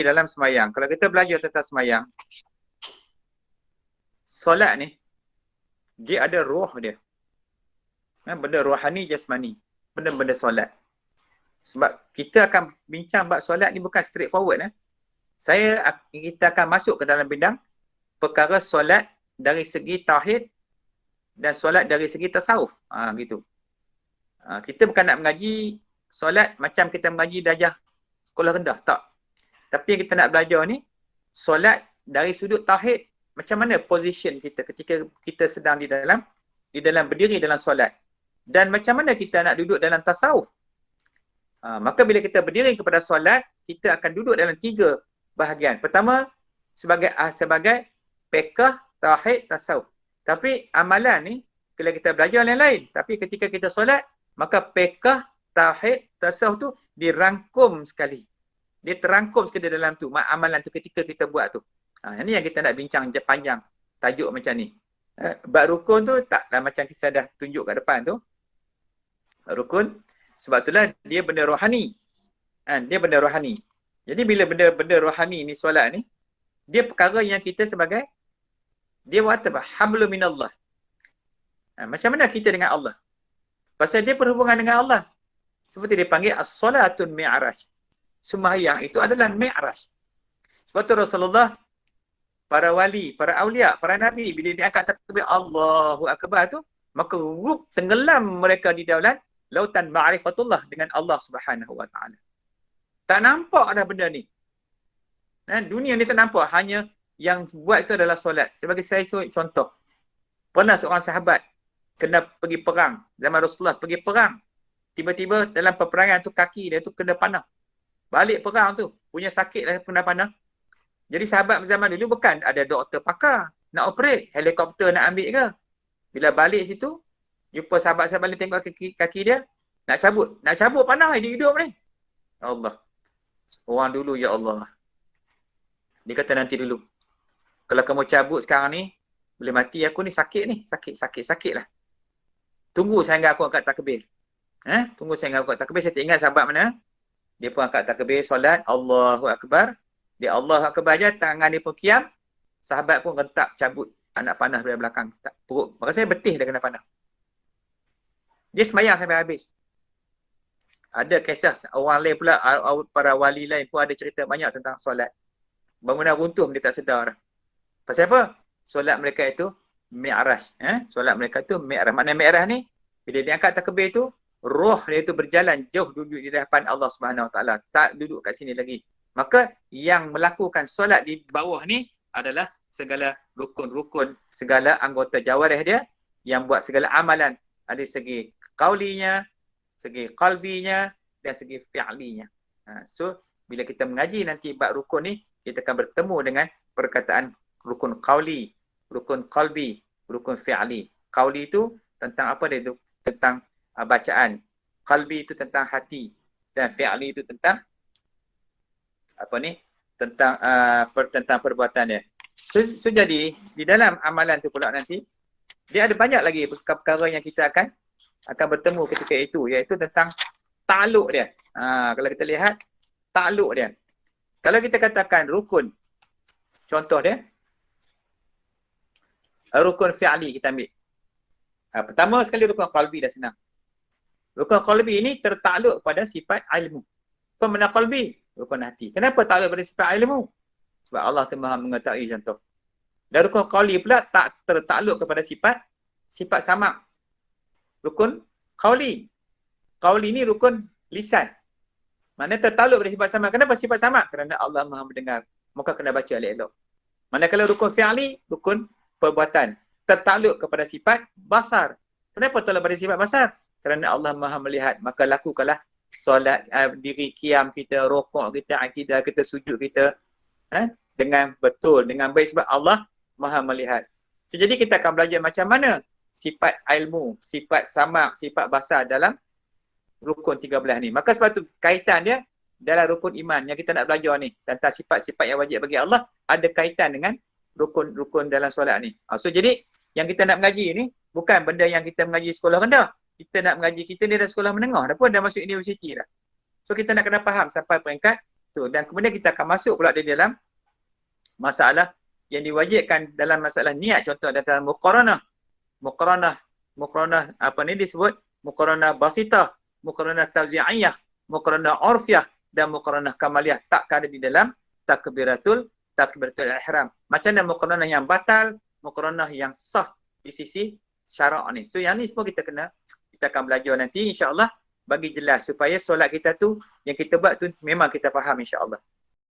dalam semayang. Kalau kita belajar tentang semayang, solat ni, dia ada roh dia. Benda rohani, jasmani. Benda-benda solat. Sebab kita akan bincang bab solat ni bukan straight forward. Kita akan masuk ke dalam bidang perkara solat dari segi tauhid dan solat dari segi tasawuf. Gitu. Kita bukan nak mengaji solat macam kita mengaji darjah sekolah rendah. Tak. Tapi yang kita nak belajar ni, solat dari sudut tauhid. Macam mana position kita ketika kita sedang di dalam berdiri dalam solat. Dan macam mana kita nak duduk dalam tasawuf. Maka bila kita berdiri kepada solat, kita akan duduk dalam 3 bahagian. Pertama, sebagai fiqh, tauhid, tasawuf. Tapi amalan ni, kalau kita belajar yang lain. Tapi ketika kita solat, maka fiqh, tauhid, tasawuf tu dirangkum sekali. Dia terangkum sekali dalam tu. Amalan tu ketika kita buat tu. Ini yang kita nak bincang panjang. Tajuk macam ni. Bab rukun tu taklah macam kita dah tunjuk kat depan tu. Rukun. Sebab itulah dia benda rohani. Dia benda rohani. Jadi bila benda rohani ni, solat ni, dia perkara yang kita sebagai, dia buat apa? Hamlu minallah. Macam mana kita dengan Allah? Pasal dia berhubungan dengan Allah. Seperti dia panggil as-salatun mi'raj. Sembahyang itu adalah mi'raj. Sebab tu Rasulullah, para wali, para awliya, para nabi, bila dia angkat takbir Allahu Akbar tu, maka tenggelam mereka di dalam lautan ma'rifatullah dengan Allah Subhanahu Wa Taala. Tak nampak dah benda ni. Dunia ni tak nampak. Hanya yang buat itu adalah solat. Sebagai saya contoh. Pernah seorang sahabat kena pergi perang. Zaman Rasulullah pergi perang. Tiba-tiba dalam peperangan tu kaki dia tu kena panah. Balik perang tu. Punya sakit lah kena panah. Jadi sahabat zaman dulu bukan ada doktor pakar. Nak operate. Helikopter nak ambil ke. Bila balik situ. Jumpa sahabat-sahabat lain tengok kaki dia. Nak cabut panah hidup ni. Allah. Orang dulu, ya Allah. Dia kata nanti dulu. Kalau kamu cabut sekarang ni, boleh mati aku ni sakit ni. Sakit lah. Tunggu sehingga aku angkat takbir. Tunggu sehingga aku angkat takbir. Saya tak ingat sahabat mana. Dia pun angkat takbir, solat. Allahu Akbar. Dia Allahu Akbar je, tangan dia pun kiam. Sahabat pun rentak cabut anak panah dari belakang. Perut. Maka saya betih dia kena panah. Dia semayang sampai habis. Ada kisah orang lain pula, para wali lain pun ada cerita banyak tentang solat. Bangunan runtuh dia tak sedar. Pasal apa? Solat mereka itu mi'raj. Solat mereka itu mi'raj. Maknanya mi'raj ni, bila dia angkat takbir tu, roh dia itu berjalan jauh duduk di hadapan Allah Subhanahu Wa Taala. Tak duduk kat sini lagi. Maka yang melakukan solat di bawah ni adalah segala rukun-rukun, segala anggota jawarih dia yang buat segala amalan. Ada segi qaulinya, segi qalbinya dan segi fi'linya. So bila kita mengaji nanti bab rukun ni, kita akan bertemu dengan perkataan rukun qauli, rukun qalbi, rukun fi'li. Qauli itu tentang apa dia tu? Tentang bacaan. Qalbi itu tentang hati dan fi'li itu tentang apa ni? Tentang perbuatan dia. So jadi di dalam amalan tu pula nanti dia ada banyak lagi perkara yang kita akan bertemu ketika itu, iaitu tentang takluk dia. Kalau kita lihat takluk dia. Kalau kita katakan rukun, contoh dia rukun fi'li kita ambil. Pertama sekali rukun qalbi dah senang. Rukun qalbi ini tertakluk pada sifat ilmu. Apa makna qalbi? Rukun hati. Kenapa takluk pada sifat ilmu? Sebab Allah Maha mengetahui contoh. Dan rukun qauli pula tak tertakluk kepada sifat samak. Rukun qauli. Qauli ni rukun lisan. Maknanya tertakluk pada sifat samak. Kenapa sifat samak? Kerana Allah Maha mendengar. Maka kena baca elok-elok. Manakala rukun fi'li, rukun perbuatan. Tertakluk kepada sifat basar. Kenapa tertakluk pada sifat basar? Kerana Allah Maha melihat. Maka lakukanlah solat, diri qiyam kita, rukuk kita, akidah kita, sujud kita dengan betul, dengan baik sebab Allah Maha melihat. So, jadi kita akan belajar macam mana sifat ilmu, sifat samak, sifat basar dalam rukun 13 ni. Maka sebab tu kaitan dia dalam rukun iman yang kita nak belajar ni. Tentang sifat-sifat yang wajib bagi Allah ada kaitan dengan rukun-rukun dalam solat ni. So jadi yang kita nak mengaji ni bukan benda yang kita mengaji sekolah rendah. Kita nak mengaji kita ni dah sekolah menengah dah pun dah masuk universiti dah. So kita nak kena faham sampai peringkat Tu. Dan kemudian kita akan masuk pula di dalam masalah yang diwajibkan dalam masalah niat. Contoh dalam muqaranah. Muqaranah apa ni disebut? Muqaranah basitah, muqaranah tawzi'iyah, muqaranah urfiyah dan muqaranah kamaliyah. Tak ada di dalam takbiratul ihram. Macam mana muqaranah yang batal, muqaranah yang sah di sisi syarak ni. So yang ni semua kita akan belajar nanti insya-Allah bagi jelas supaya solat kita tu yang kita buat tu memang kita faham insya-Allah.